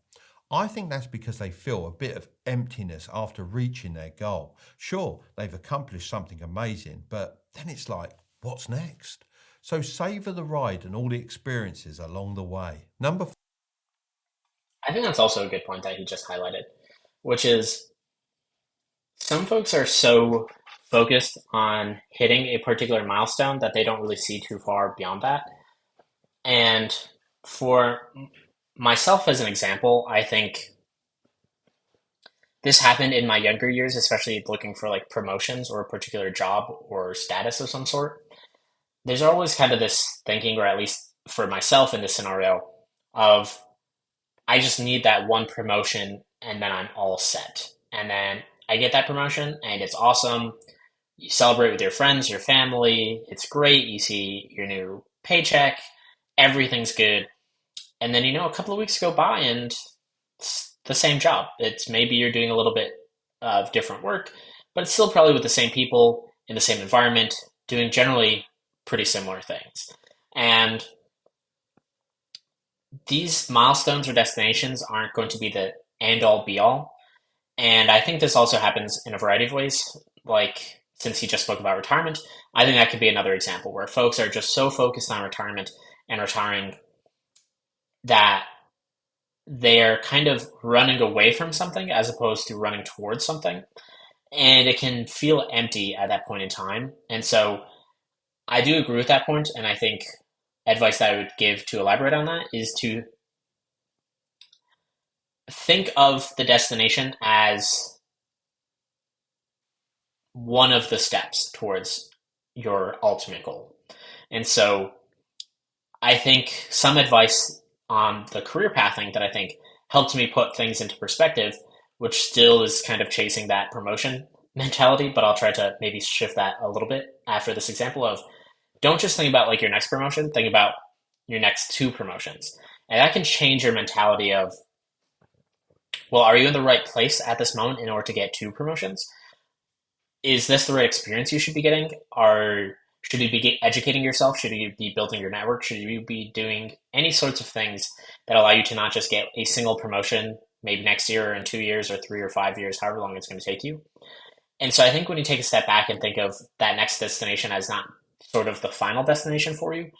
I think that's because they feel a bit of emptiness after reaching their goal. Sure, they've accomplished something amazing, but then it's like, what's next? So savor the ride and all the experiences along the way. Number I think that's also a good point that he just highlighted, which is some folks are so focused on hitting a particular milestone that they don't really see too far beyond that. And for myself, as an example, I think this happened in my younger years, especially looking for like promotions or a particular job or status of some sort. There's always kind of this thinking, or at least for myself in this scenario, of I just need that one promotion and then I'm all set. And then I get that promotion and it's awesome. You celebrate with your friends, your family. It's great. You see your new paycheck. Everything's good. And then, a couple of weeks go by and it's the same job. It's maybe you're doing a little bit of different work, but it's still probably with the same people in the same environment, doing generally pretty similar things. And these milestones or destinations aren't going to be the end all be all. And I think this also happens in a variety of ways. Like, since he just spoke about retirement, I think that could be another example where folks are just so focused on retirement and retiring that they're kind of running away from something as opposed to running towards something. And it can feel empty at that point in time. And so I do agree with that point, and I think advice that I would give to elaborate on that is to think of the destination as one of the steps towards your ultimate goal. And so I think some advice on the career pathing that I think helped me put things into perspective, which still is kind of chasing that promotion mentality, but I'll try to maybe shift that a little bit after this example of don't just think about like your next promotion, think about your next two promotions. And that can change your mentality of, well, are you in the right place at this moment in order to get two promotions? Is this the right experience you should be getting? Or Should you be educating yourself? Should you be building your network? Should you be doing any sorts of things that allow you to not just get a single promotion, maybe next year or in 2 years or 3 or 5 years, however long it's going to take you? And so I think when you take a step back and think of that next destination as not sort of the final destination for you,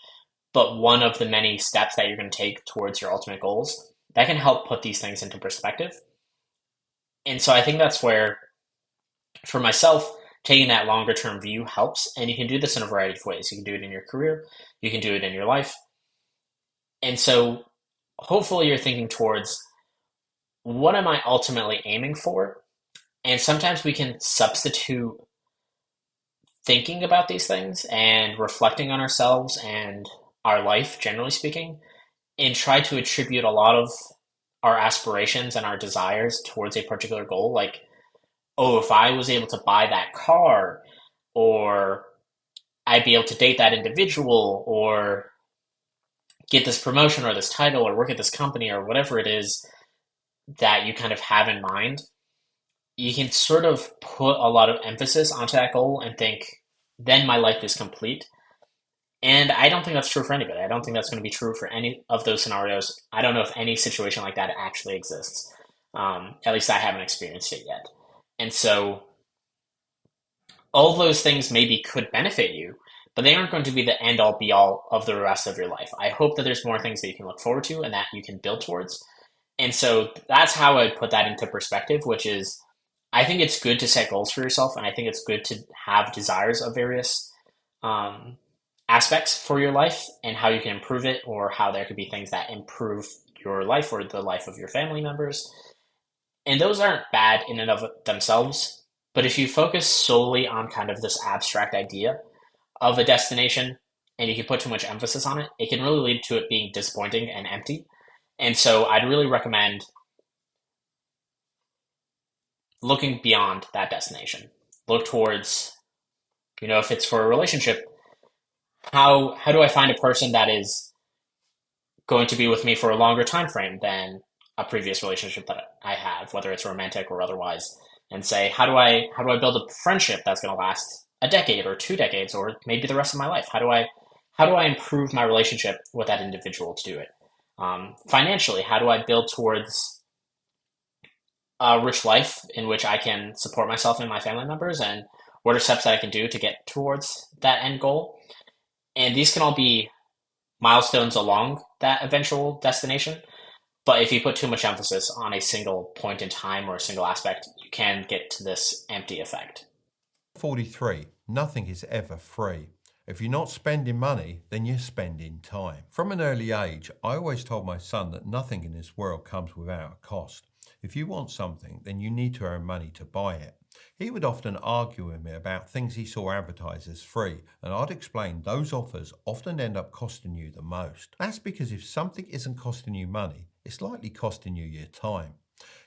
but one of the many steps that you're going to take towards your ultimate goals, that can help put these things into perspective. And so I think that's where, for myself, taking that longer term view helps. And you can do this in a variety of ways. You can do it in your career, you can do it in your life. And so hopefully you're thinking towards, what am I ultimately aiming for? And sometimes we can substitute thinking about these things and reflecting on ourselves and our life, generally speaking, and try to attribute a lot of our aspirations and our desires towards a particular goal. Like, oh, if I was able to buy that car, or I'd be able to date that individual, or get this promotion or this title, or work at this company, or whatever it is that you kind of have in mind, you can sort of put a lot of emphasis onto that goal and think, then my life is complete. And I don't think that's true for anybody. I don't think that's going to be true for any of those scenarios. I don't know if any situation like that actually exists. At least I haven't experienced it yet. And so all those things maybe could benefit you, but they aren't going to be the end all be all of the rest of your life. I hope that there's more things that you can look forward to and that you can build towards. And so that's how I put that into perspective, which is, I think it's good to set goals for yourself, and I think it's good to have desires of various um, aspects for your life and how you can improve it, or how there could be things that improve your life or the life of your family members. And those aren't bad in and of themselves. But if you focus solely on kind of this abstract idea of a destination and you can put too much emphasis on it, it can really lead to it being disappointing and empty. And so I'd really recommend looking beyond that destination. Look towards, if it's for a relationship, how do I find a person that is going to be with me for a longer time frame than a previous relationship that I have, whether it's romantic or otherwise, and say, how do I build a friendship that's going to last a decade or 2 decades or maybe the rest of my life? How do I improve my relationship with that individual to do it? Financially, how do I build towards a rich life in which I can support myself and my family members? And what are steps that I can do to get towards that end goal? And these can all be milestones along that eventual destination. But if you put too much emphasis on a single point in time or a single aspect, you can get to this empty effect. 43. Nothing is ever free. If you're not spending money, then you're spending time. From an early age, I always told my son that nothing in this world comes without a cost. If you want something, then you need to earn money to buy it. He would often argue with me about things he saw advertised as free, and I'd explain those offers often end up costing you the most. That's because if something isn't costing you money, it's likely costing you your time.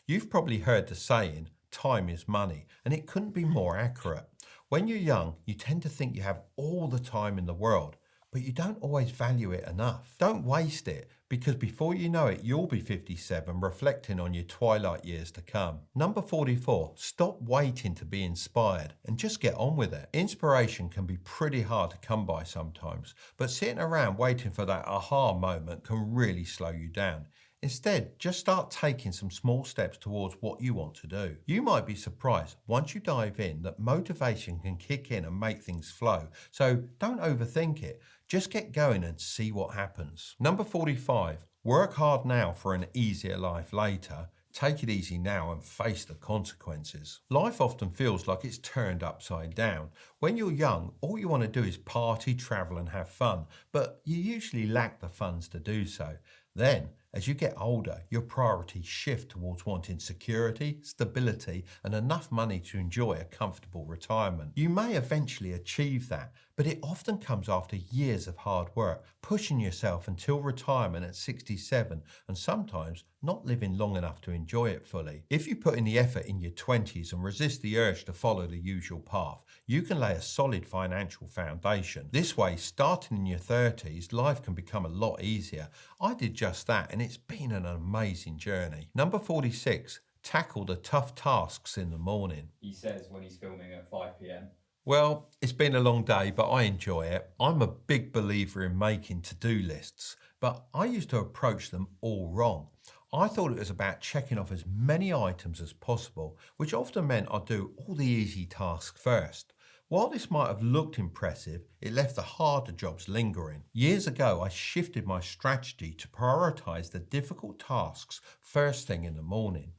You've probably heard the saying, time is money, and it couldn't be more accurate. When you're young, you tend to think you have all the time in the world, but you don't always value it enough. Don't waste it, because before you know it, you'll be 57 reflecting on your twilight years to come. Number 44, stop waiting to be inspired and just get on with it. Inspiration can be pretty hard to come by sometimes, but sitting around waiting for that aha moment can really slow you down. Instead, just start taking some small steps towards what you want to do. You might be surprised once you dive in that motivation can kick in and make things flow. So don't overthink it. Just get going and see what happens. Number 45, work hard now for an easier life later. Take it easy now and face the consequences. Life often feels like it's turned upside down. When you're young, all you want to do is party, travel and have fun, but you usually lack the funds to do so. Then, as you get older, your priorities shift towards wanting security, stability, and enough money to enjoy a comfortable retirement. You may eventually achieve that, but it often comes after years of hard work, pushing yourself until retirement at 67, and sometimes not living long enough to enjoy it fully. If you put in the effort in your 20s and resist the urge to follow the usual path, you can lay a solid financial foundation. This way, starting in your 30s, life can become a lot easier. I did just that, and it's been an amazing journey. Number 46, tackle the tough tasks in the morning. He says when he's filming at 5 p.m. Well, it's been a long day, but I enjoy it. I'm a big believer in making to-do lists, but I used to approach them all wrong. I thought it was about checking off as many items as possible, which often meant I'd do all the easy tasks first. While this might have looked impressive, it left the harder jobs lingering. Years ago, I shifted my strategy to prioritize the difficult tasks first thing in the morning.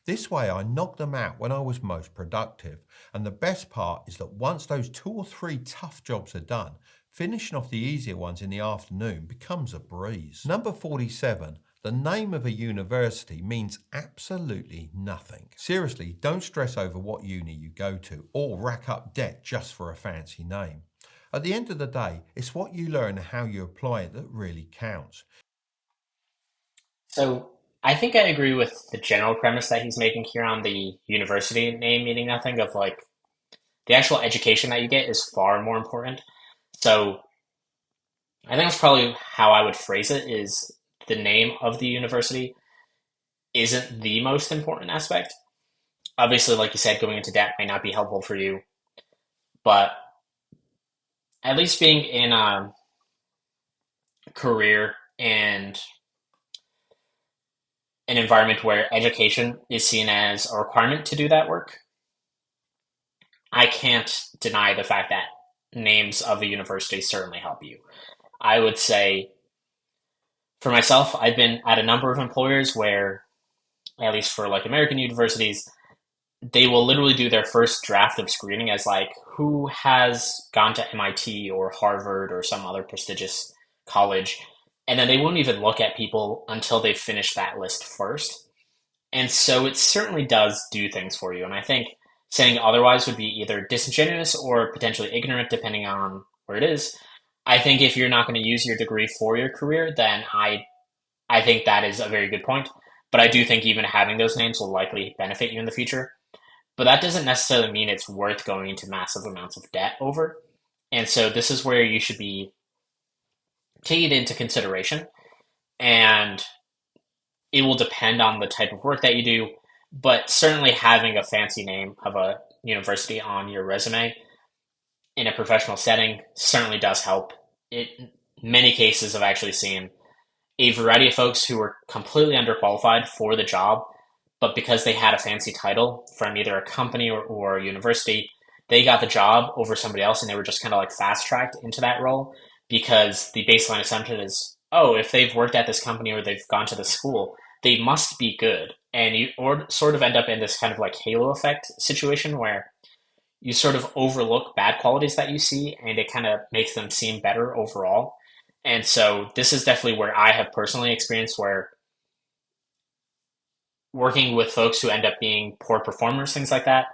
This way, I knocked them out when I was most productive. And the best part is that once those 2 or 3 tough jobs are done, finishing off the easier ones in the afternoon becomes a breeze. Number 47. The name of a university means absolutely nothing. Seriously, don't stress over what uni you go to or rack up debt just for a fancy name. At the end of the day, it's what you learn and how you apply it that really counts. So I think I agree with the general premise that he's making here on the university name meaning nothing, of like the actual education that you get is far more important. So I think that's probably how I would phrase it, is the name of the university isn't the most important aspect. Obviously, like you said, going into debt may not be helpful for you, but at least being in a career and an environment where education is seen as a requirement to do that work, I can't deny the fact that names of the university certainly help you. I would say for myself, I've been at a number of employers where, at least for like American universities, they will literally do their first draft of screening as like who has gone to MIT or Harvard or some other prestigious college, and then they won't even look at people until they finish that list first. And so it certainly does do things for you. And I think saying otherwise would be either disingenuous or potentially ignorant, depending on where it is. I think if you're not going to use your degree for your career, then I think that is a very good point. But I do think even having those names will likely benefit you in the future. But that doesn't necessarily mean it's worth going into massive amounts of debt over. And so this is where you should be taking it into consideration. And it will depend on the type of work that you do. But certainly having a fancy name of a university on your resume in a professional setting certainly does help. It many cases I've actually seen a variety of folks who were completely underqualified for the job, but because they had a fancy title from either a company or a university, they got the job over somebody else, and they were just kind of like fast tracked into that role because the baseline assumption is, oh, if they've worked at this company or they've gone to this school, they must be good. And you or sort of end up in this kind of like halo effect situation where you sort of overlook bad qualities that you see and it kind of makes them seem better overall. And so this is definitely where I have personally experienced where working with folks who end up being poor performers, things like that,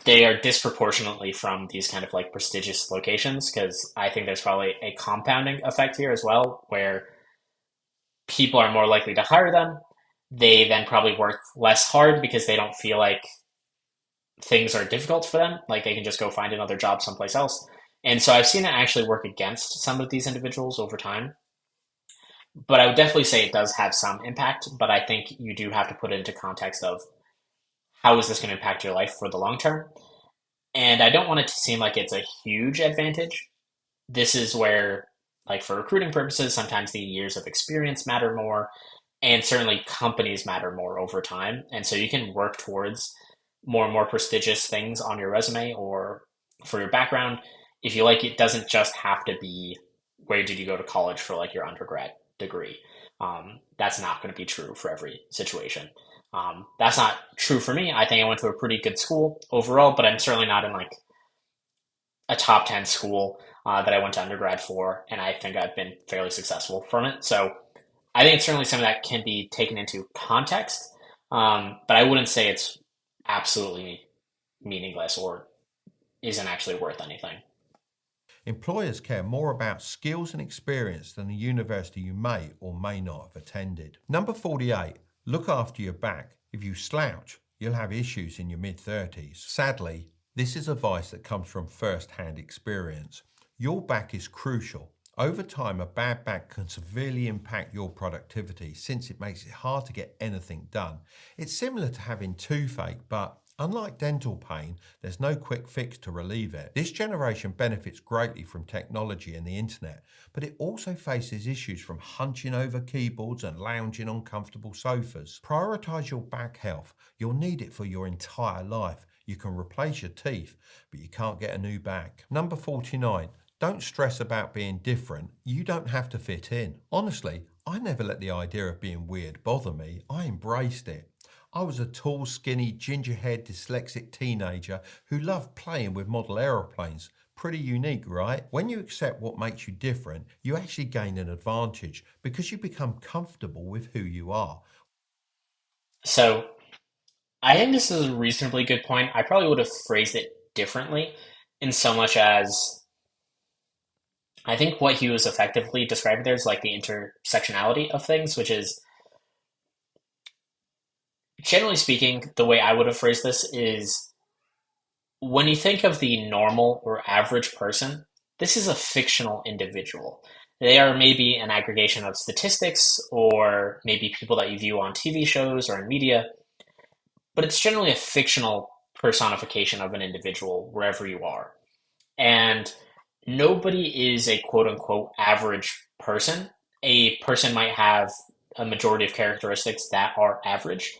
they are disproportionately from these kind of like prestigious locations, because I think there's probably a compounding effect here as well, where people are more likely to hire them. They then probably work less hard because they don't feel like things are difficult for them. Like they can just go find another job someplace else. And so I've seen it actually work against some of these individuals over time. But I would definitely say it does have some impact. But I think you do have to put it into context of how is this going to impact your life for the long term. And I don't want it to seem like it's a huge advantage. This is where, like for recruiting purposes, sometimes the years of experience matter more, and certainly companies matter more over time. And so you can work towards more and more prestigious things on your resume or for your background if you like. It doesn't just have to be where did you go to college for like your undergrad degree. That's not going to be true for every situation. That's not true for me. I think I went to a pretty good school overall, but I'm certainly not in like a top 10 school that I went to undergrad for, and I think I've been fairly successful from it. So I think it's certainly something that can be taken into context, but I wouldn't say it's absolutely meaningless or isn't actually worth anything. Employers care more about skills and experience than the university you may or may not have attended. Number 48, look after your back. If you slouch, you'll have issues in your mid-30s. Sadly, this is advice that comes from first-hand experience. Your back is crucial. Over time, a bad back can severely impact your productivity since it makes it hard to get anything done. It's similar to having toothache, but Unlike dental pain, there's no quick fix to relieve it. This generation benefits greatly from technology and the internet, but it also faces issues from hunching over keyboards and lounging on comfortable sofas. Prioritize your back health. You'll need it for your entire life. You can replace your teeth, but you can't get a new back. Number 49. Don't stress about being different. You don't have to fit in. Honestly, I never let the idea of being weird bother me. I embraced it. I was a tall, skinny, ginger-haired, dyslexic teenager who loved playing with model aeroplanes. Pretty unique, right? When you accept what makes you different, you actually gain an advantage because you become comfortable with who you are. So I think this is a reasonably good point. I probably would have phrased it differently in so much as I think what he was effectively describing there is like the intersectionality of things, which is generally speaking, the way I would have phrased this is when you think of the normal or average person, this is a fictional individual. They are maybe an aggregation of statistics or maybe people that you view on TV shows or in media, but it's generally a fictional personification of an individual wherever you are. And nobody is a quote unquote average person. A person might have a majority of characteristics that are average,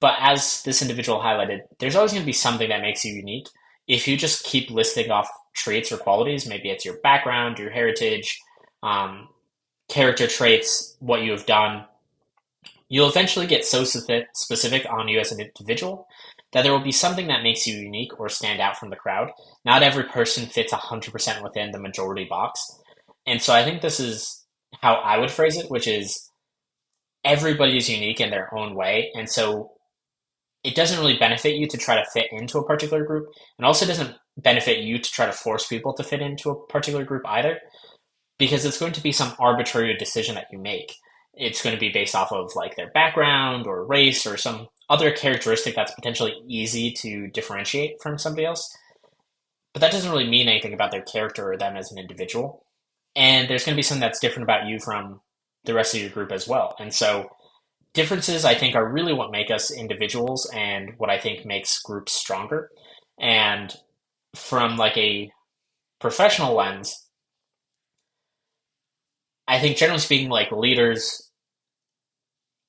but as this individual highlighted, there's always going to be something that makes you unique. If you just keep listing off traits or qualities, maybe it's your background, your heritage, um, character traits, what you have done, you'll eventually get so specific on you as an individual that there will be something that makes you unique or stand out from the crowd. Not every person fits 100% within the majority box. And so I think this is how I would phrase it, which is everybody is unique in their own way. And so it doesn't really benefit you to try to fit into a particular group, and also doesn't benefit you to try to force people to fit into a particular group either, because it's going to be some arbitrary decision that you make. It's going to be based off of like their background or race or some other characteristic that's potentially easy to differentiate from somebody else. But that doesn't really mean anything about their character or them as an individual. And there's going to be something that's different about you from the rest of your group as well. And so differences, I think, are really what make us individuals and what I think makes groups stronger. And from like a professional lens, I think generally speaking, like leaders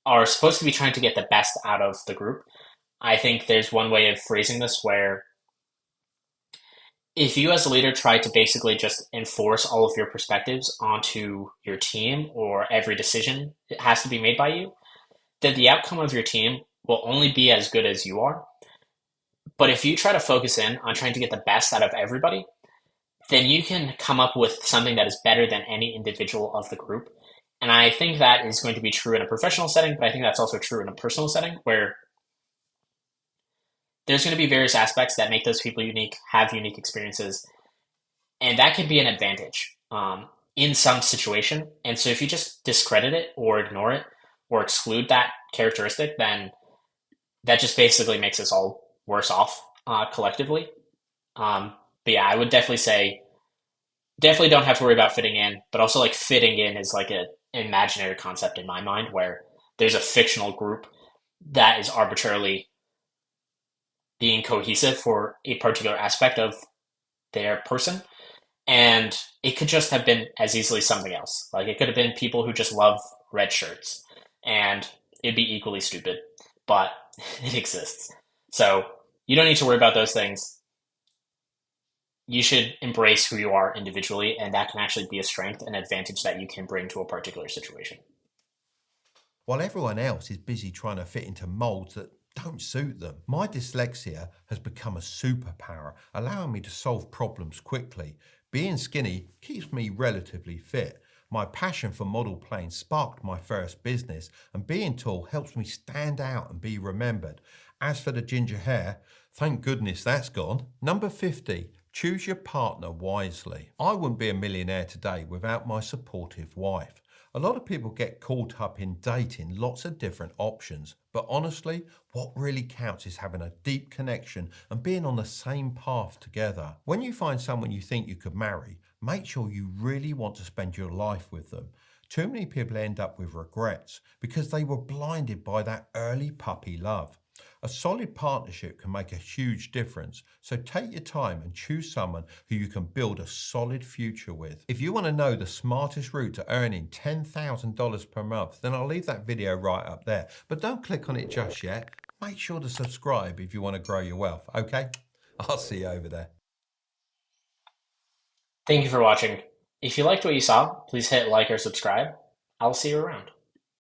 are supposed to be trying to get the best out of the group. I think there's one way of phrasing this where if you as a leader try to basically just enforce all of your perspectives onto your team or every decision it has to be made by you, then the outcome of your team will only be as good as you are. But if you try to focus in on trying to get the best out of everybody, then you can come up with something that is better than any individual of the group. And I think that is going to be true in a professional setting, but I think that's also true in a personal setting where there's going to be various aspects that make those people unique, have unique experiences, and that can be an advantage in some situation. And so if you just discredit it or ignore it or exclude that characteristic, then that just basically makes us all worse off collectively. But yeah, I would definitely say definitely don't have to worry about fitting in, but also like fitting in is like an imaginary concept in my mind where there's a fictional group that is arbitrarily being cohesive for a particular aspect of their person. And it could just have been as easily something else. Like it could have been people who just love red shirts and it'd be equally stupid, but it exists. So you don't need to worry about those things. You should embrace who you are individually, and that can actually be a strength and advantage that you can bring to a particular situation. While everyone else is busy trying to fit into molds that don't suit them. My dyslexia has become a superpower, allowing me to solve problems quickly. Being skinny keeps me relatively fit. My passion for model planes sparked my first business, and being tall helps me stand out and be remembered. As for the ginger hair, thank goodness that's gone. Number 50. Choose your partner wisely. I wouldn't be a millionaire today without my supportive wife. A lot of people get caught up in dating lots of different options, but honestly, what really counts is having a deep connection and being on the same path together. When you find someone you think you could marry, make sure you really want to spend your life with them. Too many people end up with regrets because they were blinded by that early puppy love. A solid partnership can make a huge difference, so take your time and choose someone who you can build a solid future with. If you want to know the smartest route to earning $10,000 per month, then I'll leave that video right up there. But don't click on it just yet. Make sure to subscribe if you want to grow your wealth, okay? I'll see you over there. Thank you for watching. If you liked what you saw, please hit like or subscribe. I'll see you around.